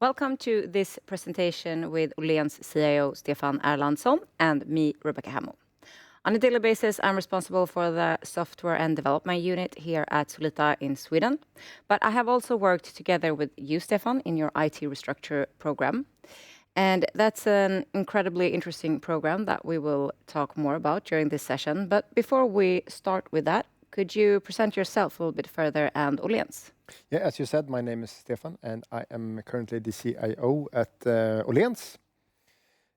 Welcome to this presentation with Åhléns CIO Stefan Erlandsson and me, Rebecca Hammel. On a daily basis, I'm responsible for the software and development unit here at Solita in Sweden. But I have also worked together with you, Stefan, in your IT restructure program. And that's an incredibly interesting program that we will talk more about during this session. But before we start with that, could you present yourself a little bit further and Åhléns? Yeah, as you said, my name is Stefan, and I am currently the CIO at Åhléns.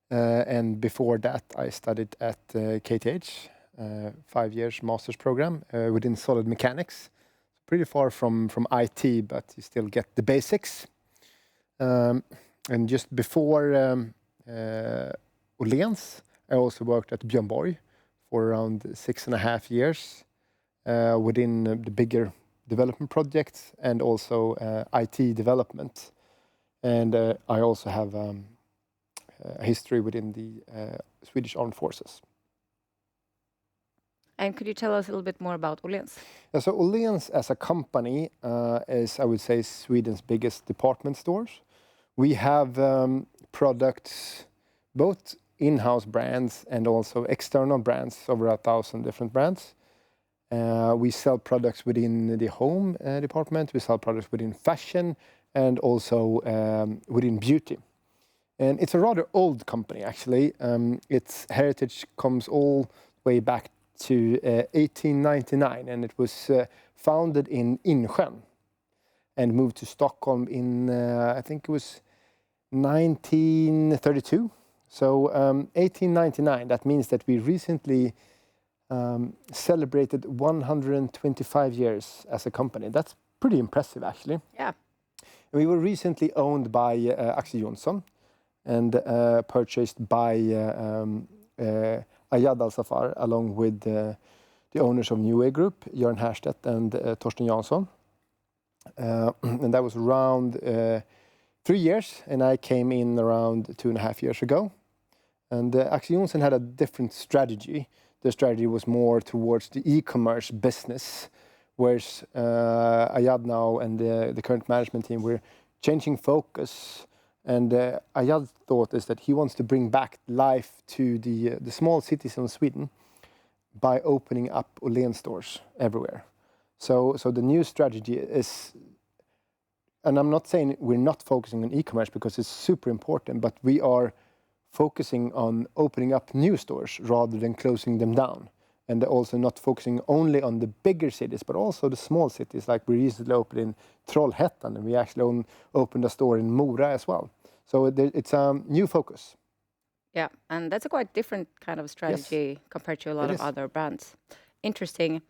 And before that, I studied at KTH, 5 years master's program within solid mechanics. Pretty far from IT, but you still get the basics. And just before Åhléns, I also worked at Björn Borg for around 6.5 years within the bigger development projects and also IT development. And I also have a history within the Swedish Armed Forces. And could you tell us a little bit more about Åhléns? Yeah, so Åhléns as a company is, I would say, Sweden's biggest department stores. We have products, both in-house brands and also external brands, over 1,000 different brands. We sell products within the home department, we sell products within fashion, and also within beauty. And it's a rather old company, actually. Its heritage comes all the way back to 1899, and it was founded in Insjön and moved to Stockholm in, I think it was 1932. So 1899, that means that we recently celebrated 125 years as a company. That's pretty impressive, actually. Yeah. We were recently owned by Axel Jonsson and purchased by Ayad Al-Safar, along with the owners of New Way Group, Jörn Härstedt and Torsten Jansson. And that was around 3 years, and I came in around 2.5 years ago. And Axel Jonsson had a different strategy. The strategy was more towards the e-commerce business, whereas Ayad now and the current management team were changing focus. And Ayad's thought is that he wants to bring back life to the small cities in Sweden by opening up Åhléns stores everywhere. So the new strategy is, and I'm not saying we're not focusing on e-commerce because it's super important, but we are focusing on opening up new stores rather than closing them down. And also not focusing only on the bigger cities, but also the small cities. Like we recently opened in Trollhättan, and we actually opened a store in Mora as well. So it's a new focus. Yeah, and that's a quite different kind of strategy compared to a lot of other brands. Interesting.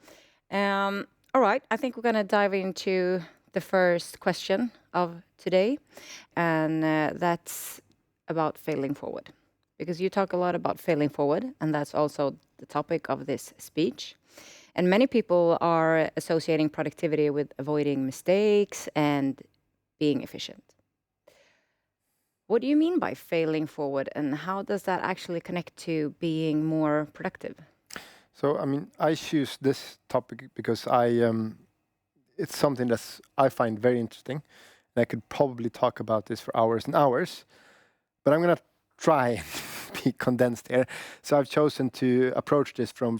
All right, I think we're going to dive into the first question of today, and that's about failing forward. Because you talk a lot about failing forward, and that's also the topic of this speech. And many people are associating productivity with avoiding mistakes and being efficient. What do you mean by failing forward, and how does that actually connect to being more productive? So, I mean, I choose this topic because it's something that I find very interesting. And I could probably talk about this for hours and hours, but I'm going to try and be condensed here. So I've chosen to approach this from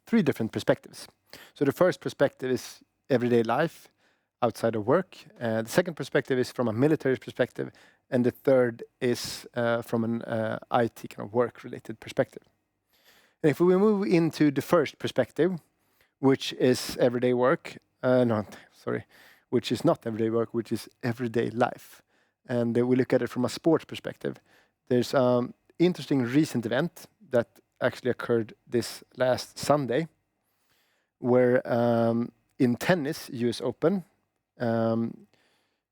3 different perspectives. So the first perspective is everyday life outside of work. The second perspective is from a military perspective. And the third is from an IT kind of work-related perspective. And if we move into the first perspective, which is everyday work, which is not everyday work, which is everyday life. And we look at it from a sports perspective. There's an interesting recent event that actually occurred this last Sunday, where in tennis, US Open,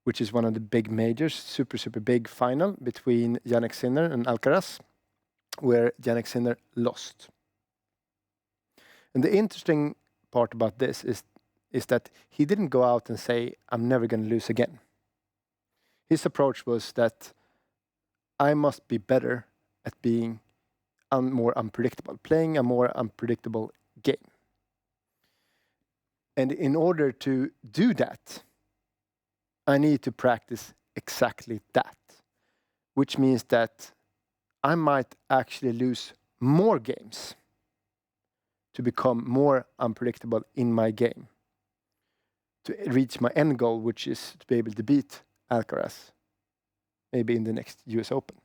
which is one of the big majors, super big final between Jannik Sinner and Alcaraz, where Jannik Sinner lost. And the interesting part about this is that he didn't go out and say, I'm never going to lose again. His approach was that I must be better at being more unpredictable, playing a more unpredictable game. And in order to do that, I need to practice exactly that, which means that I might actually lose more games to become more unpredictable in my game, to reach my end goal, which is to be able to beat Alcaraz, maybe in the next US Open.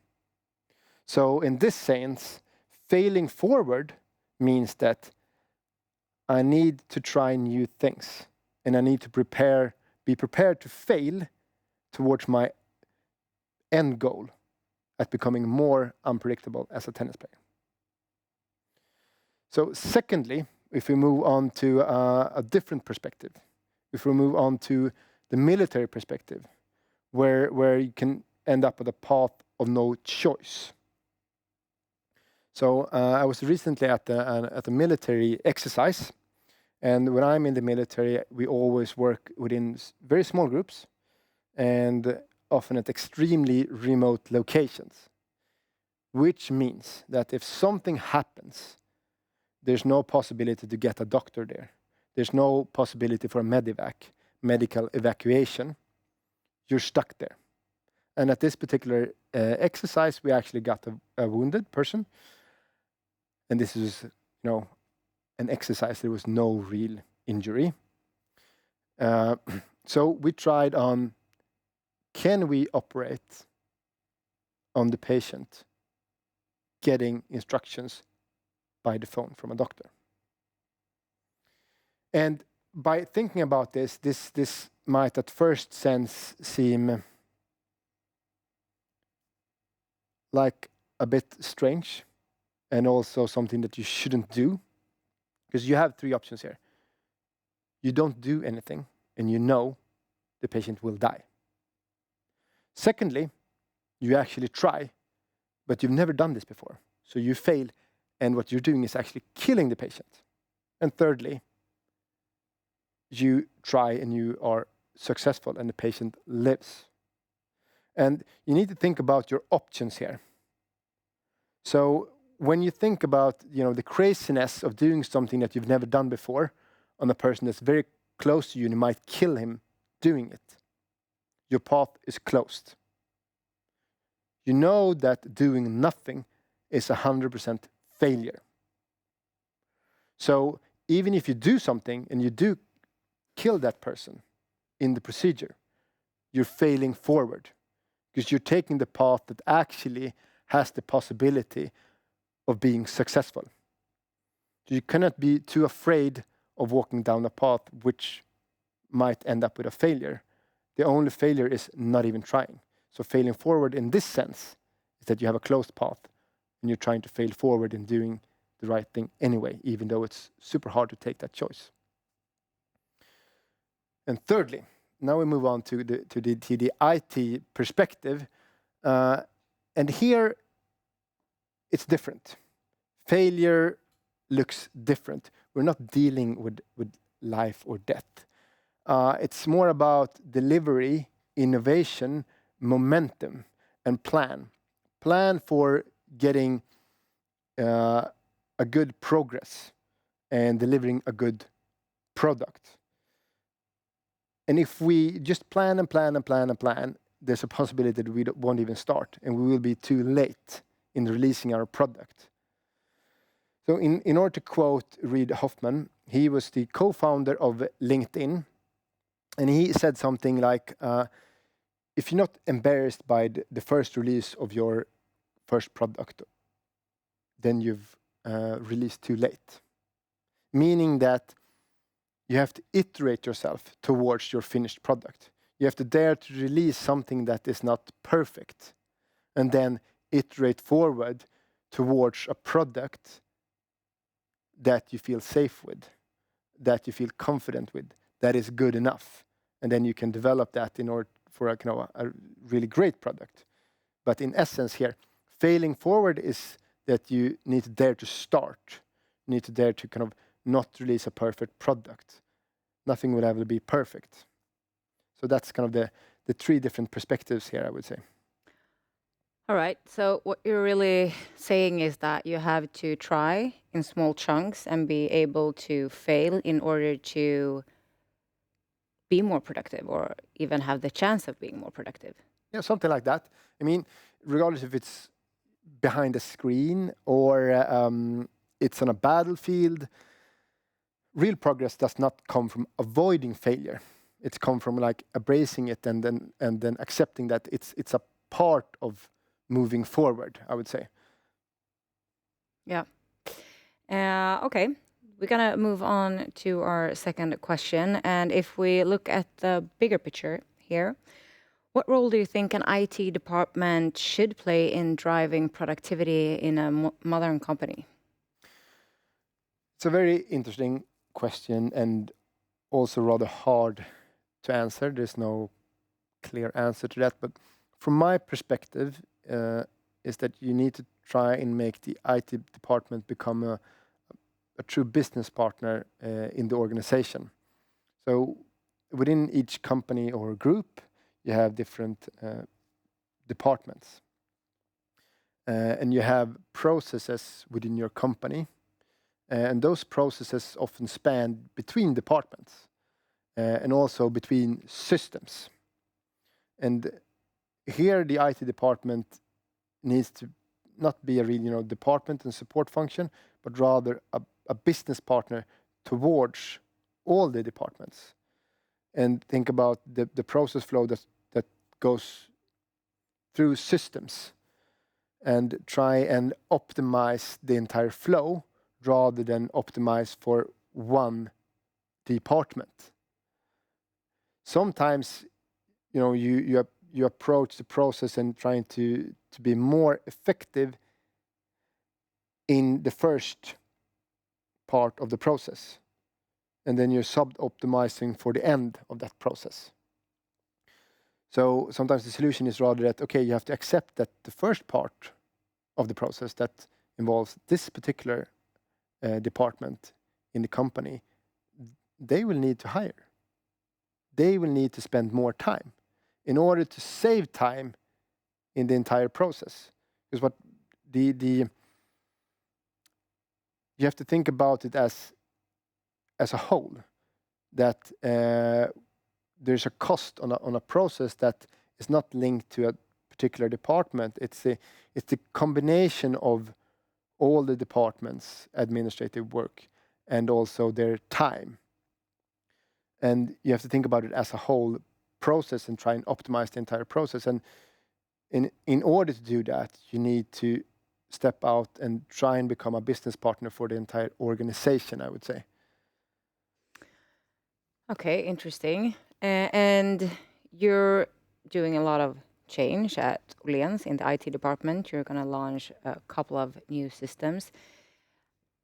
So in this sense, failing forward means that I need to try new things, and I need to be prepared to fail towards my end goal at becoming more unpredictable as a tennis player. So secondly, if we move on to a different perspective, if we move on to the military perspective, where you can end up with a path of no choice. So I was recently at a military exercise, and when I'm in the military, we always work within very small groups, and often at extremely remote locations, which means that if something happens, there's no possibility to get a doctor there. There's no possibility for a medevac, medical evacuation. You're stuck there. And at this particular exercise, we actually got a wounded person. And this is, an exercise. There was no real injury. So we tried on, can we operate on the patient getting instructions by the phone from a doctor? And by thinking about this might at first sense seem like a bit strange and also something that you shouldn't do, because you have three options here. You don't do anything and you know the patient will die. Secondly, you actually try, but you've never done this before. So you fail, and what you're doing is actually killing the patient. And thirdly, you try and you are successful and the patient lives. And you need to think about your options here. So when you think about the craziness of doing something that you've never done before on a person that's very close to you and you might kill him doing it, your path is closed. You know that doing nothing is 100% failure. So even if you do something and you do kill that person in the procedure, you're failing forward because you're taking the path that actually has the possibility of being successful. You cannot be too afraid of walking down a path which might end up with a failure. The only failure is not even trying. So failing forward in this sense is that you have a closed path and you're trying to fail forward in doing the right thing anyway, even though it's super hard to take that choice. And thirdly, now we move on to the IT perspective. And here it's different. Failure looks different. We're not dealing with life or death. It's more about delivery, innovation, momentum, and plan. Plan for getting a good progress and delivering a good product. And if we just plan and plan and plan and plan, there's a possibility that we won't even start and we will be too late in releasing our product. So in order to quote Reid Hoffman, he was the co-founder of LinkedIn, and he said something like, if you're not embarrassed by the first release of your first product, then you've released too late. Meaning that you have to iterate yourself towards your finished product. You have to dare to release something that is not perfect, and then iterate forward towards a product that you feel safe with, that you feel confident with, that is good enough. And then you can develop that in order for a really great product. But in essence here, failing forward is that you need to dare to start. You need to dare to not release a perfect product. Nothing will ever be perfect. So that's the three different perspectives here, I would say. All right. So what you're really saying is that you have to try in small chunks and be able to fail in order to be more productive or even have the chance of being more productive. Yeah, something like that. I mean, regardless if it's behind a screen or it's on a battlefield, real progress does not come from avoiding failure. It's come from like embracing it and then accepting that it's a part of moving forward, I would say. Yeah. Okay. We're gonna move on to our second question, and if we look at the bigger picture here, what role do you think an IT department should play in driving productivity in a modern company? It's a very interesting question and also rather hard to answer. There's no clear answer to that, but from my perspective, is that you need to try and make the IT department become a true business partner in the organization. So within each company or group, you have different departments. And you have processes within your company. And those processes often span between departments and also between systems. And here the IT department needs to not be a real department and support function, but rather a business partner towards all the departments. And think about the process flow that goes through systems and try and optimize the entire flow rather than optimize for one department. Sometimes, you approach the process and trying to be more effective in the first part of the process, and then you're sub-optimizing for the end of that process. So sometimes the solution is rather that, okay, you have to accept that the first part of the process that involves this particular department in the company, they will need to hire. They will need to spend more time in order to save time in the entire process. Because what you have to think about it as a whole, that there's a cost on a process that is not linked to a particular department. It's the combination of all the departments' administrative work and also their time. And you have to think about it as a whole process and try and optimize the entire process. And in order to do that, you need to step out and try and become a business partner for the entire organization, I would say. Okay, interesting. And you're doing a lot of change at Åhléns in the IT department. You're going to launch a couple of new systems.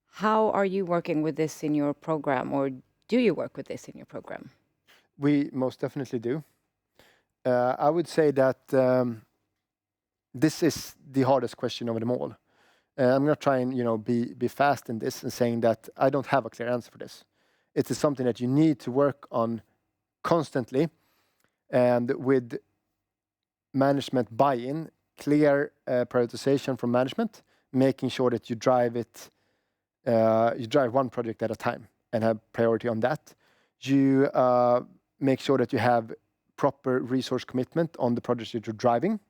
How are you working with this in your program, or do you work with this in your program? We most definitely do. I would say that this is the hardest question of them all. I'm not trying, be fast in this and saying that I don't have a clear answer for this. It is something that you need to work on constantly, and with management buy-in, clear prioritization from management, making sure that you drive one project at a time and have priority on that. You make sure that you have proper resource commitment on the projects that you're driving.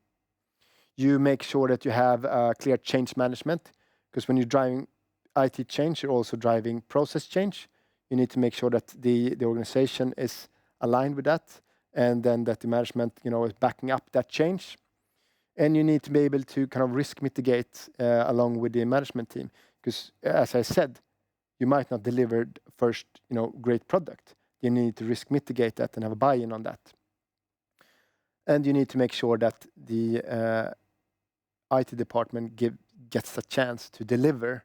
You make sure that you have clear change management, because when you're driving IT change, you're also driving process change. You need to make sure that the organization is aligned with that, and then that the management, is backing up that change. And you need to be able to kind of risk mitigate along with the management team, because as I said, you might not deliver first, great product. You need to risk mitigate that and have a buy-in on that. And you need to make sure that the IT department gets a chance to deliver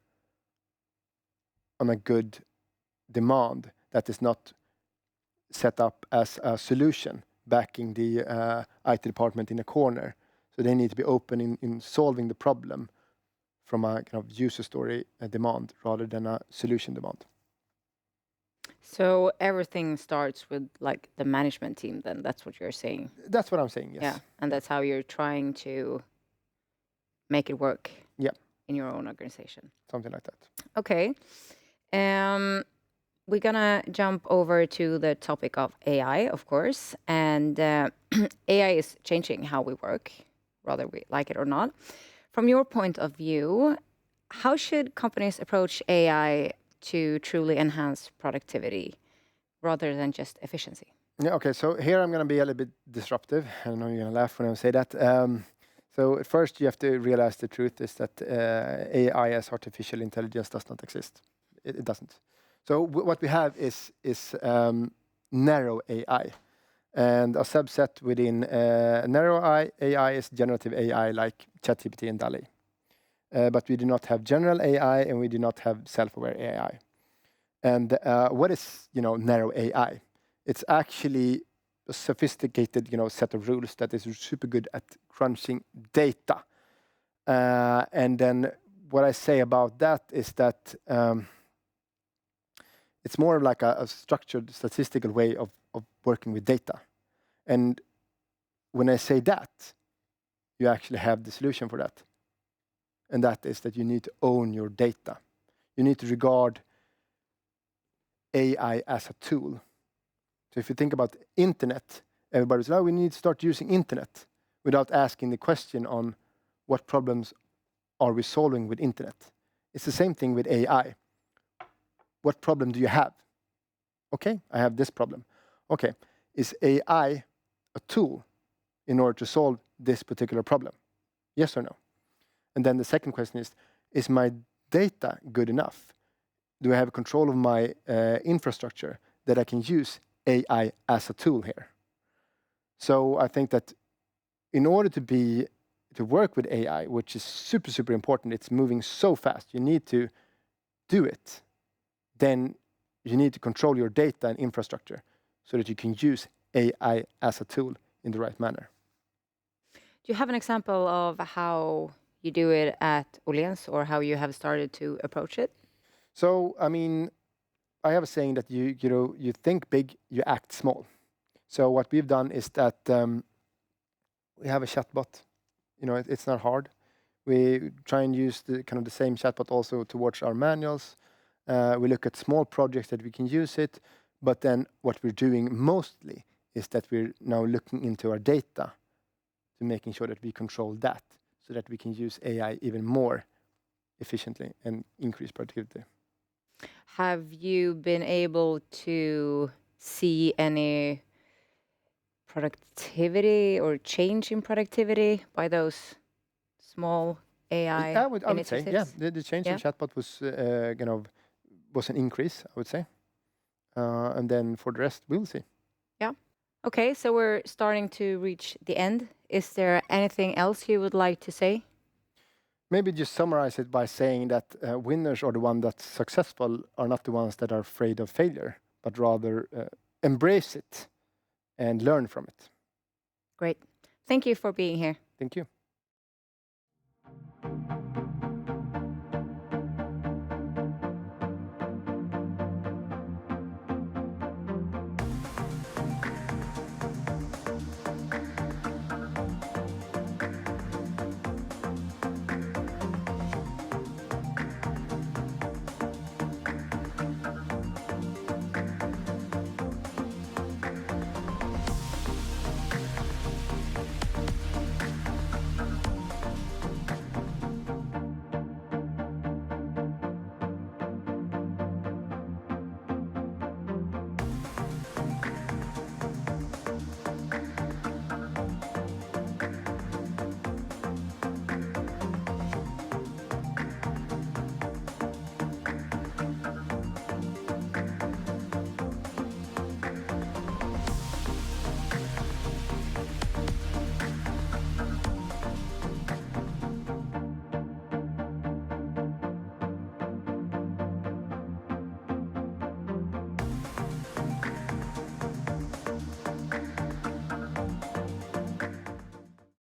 on a good demand that is not set up as a solution, backing the IT department in a corner. So they need to be open in solving the problem from a kind of user story demand rather than a solution demand. So everything starts with like the management team then, that's what you're saying? That's what I'm saying, yes. Yeah, and that's how you're trying to make it work in your own organization. Something like that. Okay. we're gonna jump over to the topic of AI, of course, and AI is changing how we work, whether we like it or not. From your point of view, how should companies approach AI to truly enhance productivity rather than just efficiency? Yeah, okay, so here I'm going to be a little bit disruptive. I know you're going to laugh when I say that. So at first you have to realize the truth is that AI as artificial intelligence does not exist. It doesn't. So what we have is narrow AI. And a subset within narrow AI is generative AI like ChatGPT and DALL-E. But we do not have general AI and we do not have self-aware AI. And what is, narrow AI? It's actually a sophisticated, set of rules that is super good at crunching data. And then what I say about that is that it's more like a structured statistical way of working with data. And when I say that, you actually have the solution for that. And that is that you need to own your data. You need to regard AI as a tool. So if you think about internet, everybody says, we need to start using internet without asking the question on what problems are we solving with internet. It's the same thing with AI. What problem do you have? Okay, I have this problem. Okay, is AI a tool in order to solve this particular problem? Yes or no? And then the second question is my data good enough? Do I have control of my infrastructure that I can use AI as a tool here? So I think that in order to work with AI, which is super, super important, it's moving so fast, you need to do it. Then you need to control your data and infrastructure so that you can use AI as a tool in the right manner. Do you have an example of how you do it at Åhléns or how you have started to approach it? So, I mean, I have a saying that you think big, you act small. So what we've done is that we have a chatbot. It's not hard. We try and use the same chatbot also towards our manuals. We look at small projects that we can use it. But then what we're doing mostly is that we're now looking into our data to making sure that we control that so that we can use AI even more efficiently and increase productivity. Have you been able to see any productivity or change in productivity by those small AI I would say, initiatives? yeah, the change in chatbot was an increase, I would say. And then for the rest, we'll see. Yeah. Okay, so we're starting to reach the end. Is there anything else you would like to say? Maybe just summarize it by saying that winners are the ones that's successful are not the ones that are afraid of failure, but rather embrace it and learn from it. Great. Thank you for being here. Thank you.